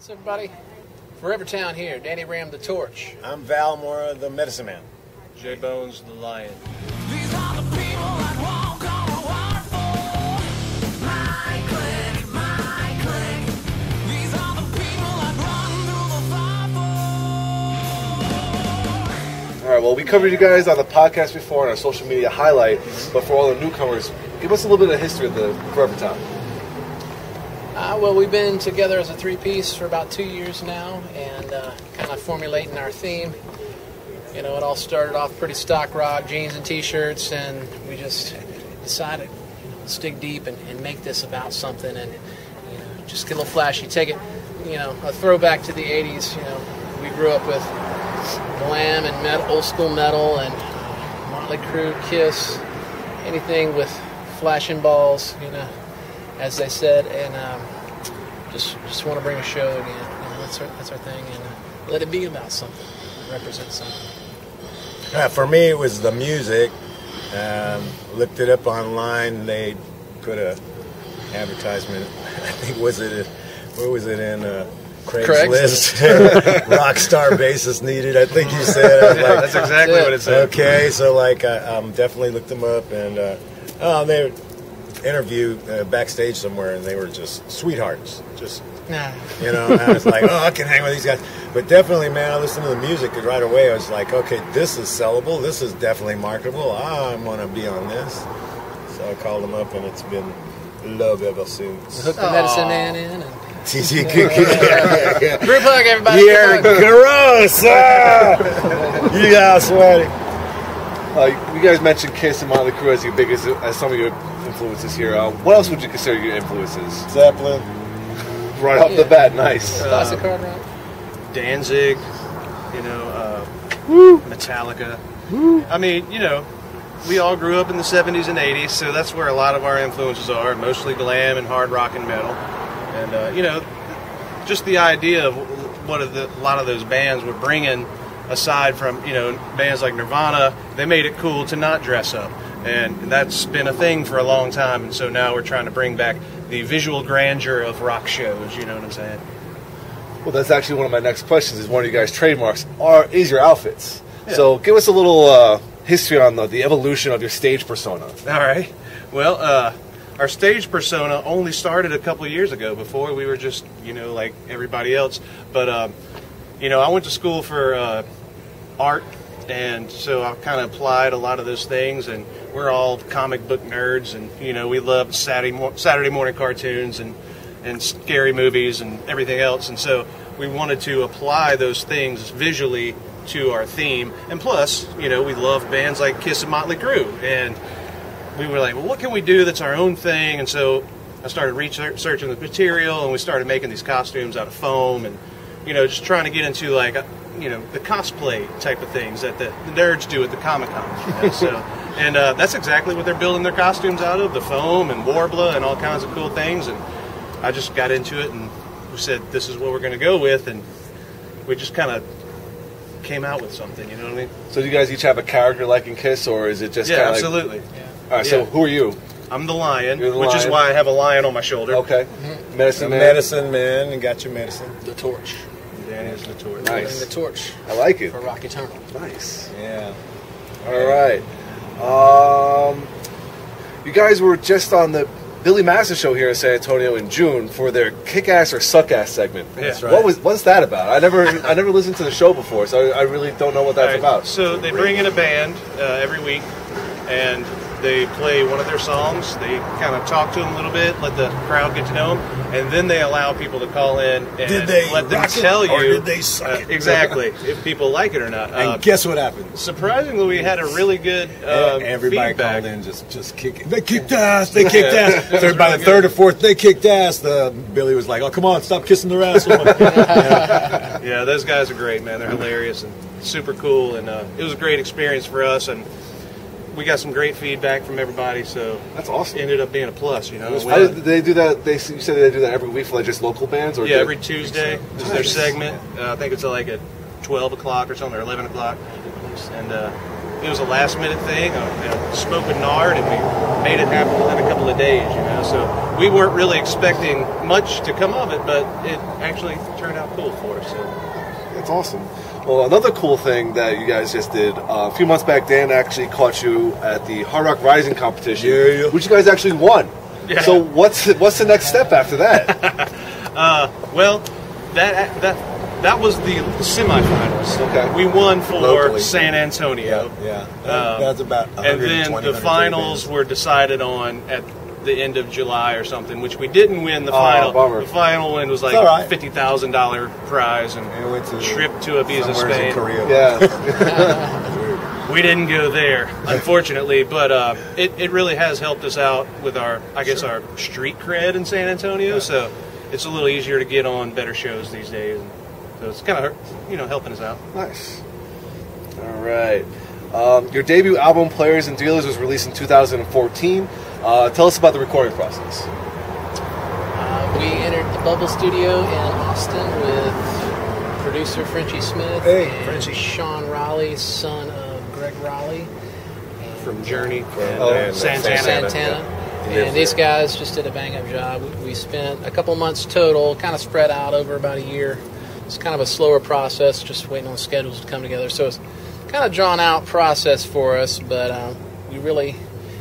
What's up, everybody? Forever Town here. Danny Ram, the Torch. I'm Val Mora, the Medicine Man. J Bones, the Lion. These are the people that walk on the waterfall. My clique, my clique. These are the people that run through the fire. All right, well, we covered you guys on the podcast before and our social media highlight, but for all the newcomers, give us a little bit of history of the Forever Town. Well, we've been together as a three-piece for about 2 years now, and kind of formulating our theme. You know, it all started off pretty stock rock, jeans and T-shirts, and we just decided, let's dig deep and make this about something, and just get a little flashy. Take it, a throwback to the '80s. We grew up with glam and metal, old school metal, and Motley Crue, Kiss, anything with flashing balls, as they said, and just want to bring a show again. That's our thing, and let it be about something, represent something. For me, it was the music. Looked it up online. They put a advertisement. I think where was it in Craigslist? Rockstar bassist needed. I think you said. I was like, That's exactly what it said. Okay, so I definitely looked them up, and they interview backstage somewhere, and they were just sweethearts. I was like, I can hang with these guys. But definitely, man, I listened to the music, and right away I was like, okay, this is sellable. This is definitely marketable. I want to be on this. So I called them up, and it's been love ever since. Hook the Medicine Man in. And Group hug, everybody. You're gross. You got sweaty. You guys mentioned Kiss and Motley Crue as your biggest, as some of your influences here. What else would you consider your influences? Zeppelin. Right off the bat, nice. Classic hard rock. Danzig, Metallica. I mean, we all grew up in the 70s and 80s, so that's where a lot of our influences are, mostly glam and hard rock and metal. And, just the idea of what a lot of those bands were bringing, aside from, bands like Nirvana, they made it cool to not dress up. And that's been a thing for a long time, and so now we're trying to bring back the visual grandeur of rock shows, you know what I'm saying? Well, that's actually one of my next questions. Is one of you guys' trademarks is your outfits. Yeah. So give us a little history on the evolution of your stage persona. All right. Well, our stage persona only started a couple of years ago. Before we were just, like everybody else. But, I went to school for art, and so I kind of applied a lot of those things, and we're all comic book nerds, and, we love Saturday morning cartoons and scary movies and everything else, and so we wanted to apply those things visually to our theme, and plus, we love bands like Kiss and Motley Crue, and we were like, well, what can we do that's our own thing? And so I started researching the material, and we started making these costumes out of foam, and just trying to get into the cosplay type of things that the nerds do at the Comic-Con. So, and that's exactly what they're building their costumes out of, the foam and Warbler and all kinds of cool things. And I just got into it, and we said, this is what we're going to go with, and we just kind of came out with something, you know what I mean? So do you guys each have a character like in Kiss, or is it just kind of absolutely. Yeah. All right, so who are you? I'm the Lion, You're the which is Lion. why I have a lion on my shoulder. Okay. Medicine Man. Medicine Man, and got your medicine. The Torch. Danny is the Torch. Nice. The Torch I like it. for Rock Eternal. Nice. Yeah. All right. You guys were just on the Billy Madison show here in San Antonio in June for their Kick-Ass or Suck-Ass segment. That's right. What's that about? I never listened to the show before, so I really don't know what that's about. So they bring in a band every week, and they play one of their songs. They kind of talk to them a little bit, let the crowd get to know them, and then they allow people to call in and let them tell you or did they suck it? exactly if people like it or not. And guess what happened? Surprisingly, we had a really good Everybody feedback. called in, just kick it. They kicked ass. They kicked ass. By the third or fourth, they kicked ass. Billy was like, "Oh, come on, stop kissing their ass." Yeah, those guys are great, man. They're hilarious and super cool, and it was a great experience for us, and we got some great feedback from everybody, so That's awesome. it ended up being a plus, How did they do that? You said they do that every week for just local bands, or every Tuesday is their segment. I think it's at 12 o'clock or something, or 11 o'clock, and it was a last-minute thing. Spoke with Nard, and we made it happen within a couple couple of days, you know. So we weren't really expecting much to come of it, but it actually turned out cool for us. So. That's awesome. Well, another cool thing that you guys just did, a few months back, Dan actually caught you at the Hard Rock Rising competition, which you guys actually won. Yeah. So what's the next step after that? Well, that was the semifinals. Okay. We won for Locally. San Antonio. Yeah. That's about And then 120, the 130 finals bands. were decided on at the end of July or something, which we didn't win the Oh, final. bummer. The final win was like all right. $50,000 prize and And we went to trip to Ibiza, somewhere in Spain. Korea. Yeah. We didn't go there, unfortunately, but it really has helped us out with our street cred in San Antonio. So it's a little easier to get on better shows these days. So it's kind of helping us out. Nice. All right. Your debut album, Players and Dealers, was released in 2014. Tell us about the recording process. We entered the Bubble Studio in Austin with producer Frenchie Smith and Frenchie. Sean Raleigh, son of Greg Raleigh. From Journey and Santana. Santana. And these guys just did a bang-up job. We spent a couple months total, kind of spread out over about a year. It's kind of a slower process, just waiting on schedules to come together. So it's kind of drawn-out process for us, but we really...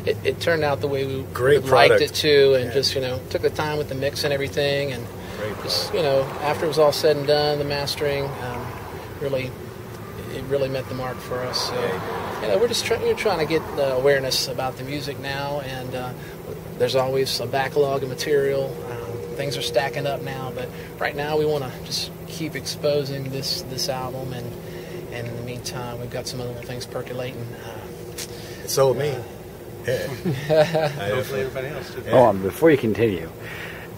It turned out the way we Great liked product. it too, and just took the time with the mix and everything, and just after it was all said and done, the mastering really met the mark for us. So we're just trying to get the awareness about the music now, and there's always a backlog of material. Things are stacking up now, but right now we want to just keep exposing this album, and in the meantime, we've got some other little things percolating. So me. Hopefully everybody else too. Hold on, before you continue,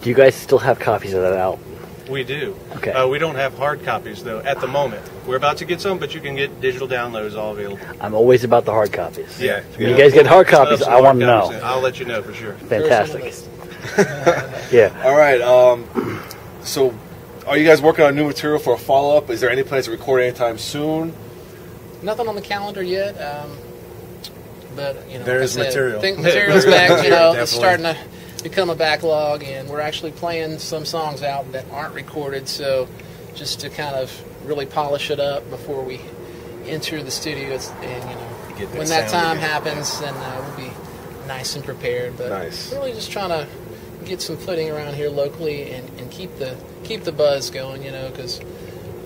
do you guys still have copies of that album? We do. Okay. We don't have hard copies, though, at the moment. We're about to get some, but you can get digital downloads all available. I'm always about the hard copies. Yeah. When you guys get hard copies, Some I want to hard know. copies. I'll let you know for sure. Fantastic. Yeah. All right. So, are you guys working on new material for a follow-up? Is there any plans to record anytime soon? Nothing on the calendar yet, but There like is I said, material. Material's back. It's Definitely. starting to become a backlog, and we're actually playing some songs out that aren't recorded. So, just to kind of really polish it up before we enter the studio, and Get that when that sound time again. happens, then we'll be nice and prepared. But Nice. really, just trying to get some footing around here locally and keep the buzz going. Because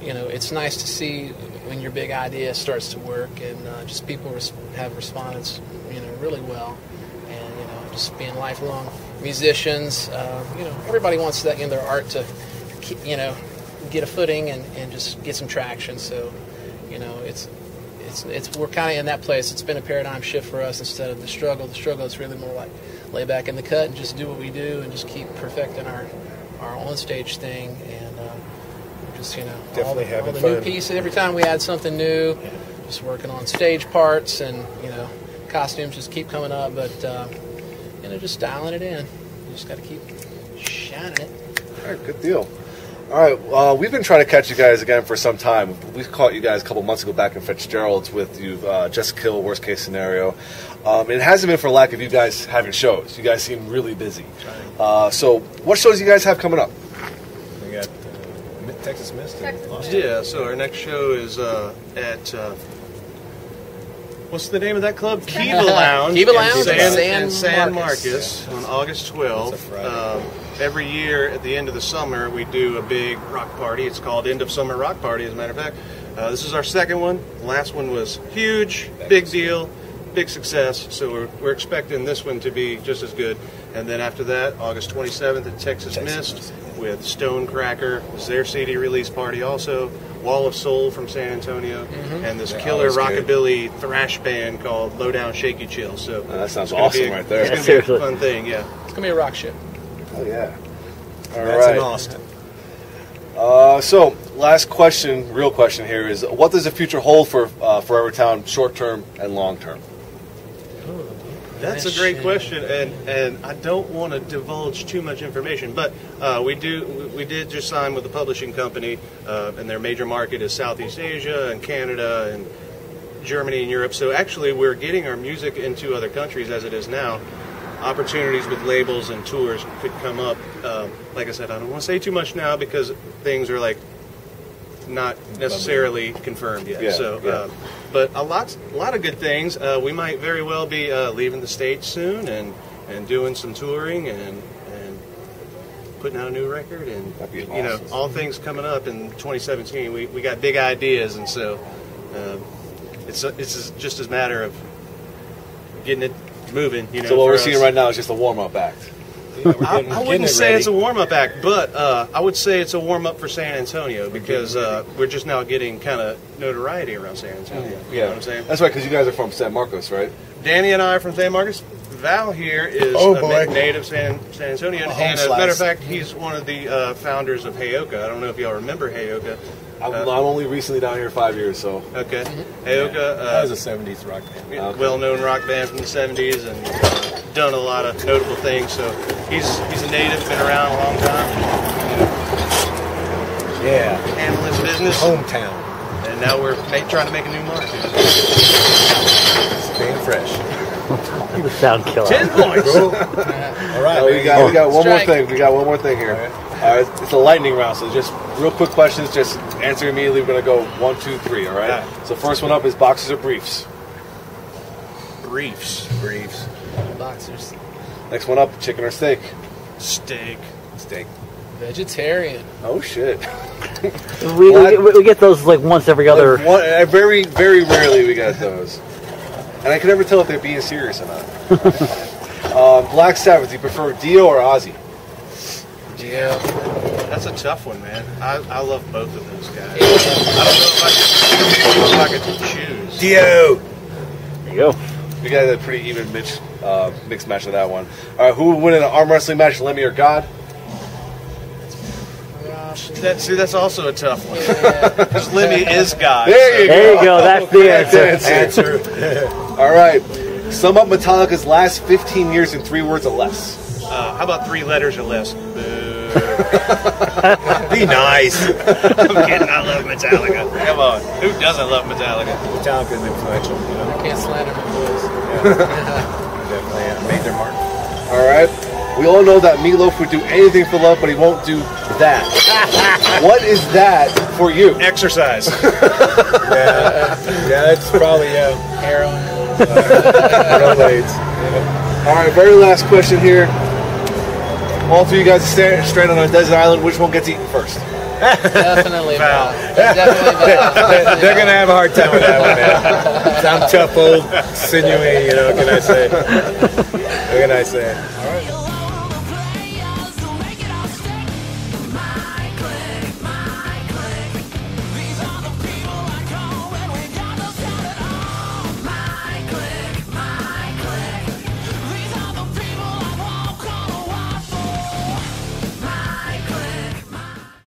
it's nice to see when your big idea starts to work, and just people have responded, really well, and just being lifelong musicians, everybody wants that in their art to, get a footing and just get some traction. So, we're kind of in that place. It's been a paradigm shift for us instead of the struggle. The struggle is really more like lay back in the cut and just do what we do and just keep perfecting our on-stage thing, and just Definitely all having the fun. new pieces. Every time we add something new, just working on stage parts and costumes just keep coming up, but just dialing it in. You just got to keep shining it. All right, good deal. All right, we've been trying to catch you guys again for some time. We caught you guys a couple months ago back in Fitzgerald's with you, Just Kill, Worst Case Scenario. It hasn't been for lack of you guys having shows. You guys seem really busy. So what shows do you guys have coming up? We got Texas Mist. Yeah, so our next show is at... what's the name of that club? Kiva Lounge. Kiva in Lounge in San Marcos. Marcos on August 12th. That's a Friday. Every year at the end of the summer, we do a big rock party. It's called End of Summer Rock Party, as a matter of fact. This is our second one. The last one was huge, big deal, big success. So we're expecting this one to be just as good. And then after that, August 27th at Texas Mist with Stonecracker. It's their CD release party also. Wall of Soul from San Antonio. And this killer always good. rockabilly thrash band called Low Down Shaky Chill. So That sounds it's gonna awesome be right there. It's going to Seriously. be a fun thing, yeah. It's gonna be a rock show. Oh, yeah. All That's in right. Austin. So, last question, real question here is, what does the future hold for Forever Town, short term and long term? That's a great question, and I don't want to divulge too much information, but we did just sign with a publishing company, and their major market is Southeast Asia and Canada and Germany and Europe. So actually, we're getting our music into other countries as it is now. opportunities with labels and tours could come up. Like I said, I don't want to say too much now because things are like not necessarily confirmed yet. Yeah, so, yeah. But a lot of good things. We might very well be leaving the States soon and doing some touring and putting out a new record, and That'd be you know, awesome. all things coming up in 2017. We got big ideas, and so it's just a matter of getting it moving. You know, So what for we're us. seeing right now is just a warm-up act. I wouldn't say it's a warm-up act, but I would say it's a warm-up for San Antonio because we're just now getting kind of notoriety around San Antonio. You know what I'm saying? That's right, because you guys are from San Marcos, right? Danny and I are from San Marcos. Val here is a native San Antonio, and as a matter of fact, he's one of the founders of Heyoka. I don't know if y'all remember Heyoka. I'm only recently down here 5 years, so. Okay. Heyoka, That was a 70s rock band. Okay. well-known rock band from the 70s, and done a lot of notable things. So he's a native, been around a long time, Yeah. handling his business, Hometown. and now we're trying to make a new mark. Staying fresh. The sound killer. 10 points. All right. We got one more Strike. thing. We got one more thing here. All right, it's a lightning round, so just real quick questions. Just answer immediately. We're gonna go 1, 2, 3. All right. All right. So first one up is boxers or briefs. Briefs. Briefs. Boxers. Next one up, chicken or steak. Steak. Steak. Vegetarian. Oh shit. We get those like once every other. Very, very rarely we got those. And I can never tell if they're being serious or not. Black Sabbath, do you prefer Dio or Ozzy? Yeah. That's a tough one, man. I love both of those guys. I don't know if I could choose. Dio. There you go. We got a pretty even mixed match of that one. All right, who would win in an arm wrestling match, Lemmy or God? That's also a tough one. Because Lemmy is God. There you go. That's the answer. Answer. All right. Sum up Metallica's last 15 years in 3 words or less. How about 3 letters or less? Boo. Be nice. I'm kidding. I love Metallica. Come on. Who doesn't love Metallica? Metallica's influential. You know? Can't slander my boys. Definitely made their mark. All right. We all know that Meatloaf would do anything for love, but he won't do that. What is that for you? Exercise. Yeah, it's probably Heroin. rollerblades. All right, very last question here. All 3 of you guys are stranded on a desert island. Which one gets eaten first? Definitely Val. Val. Definitely Val. They're gonna have a hard time with that one. Now. I'm tough, old, sinewy. You know, what can I say? What can I say?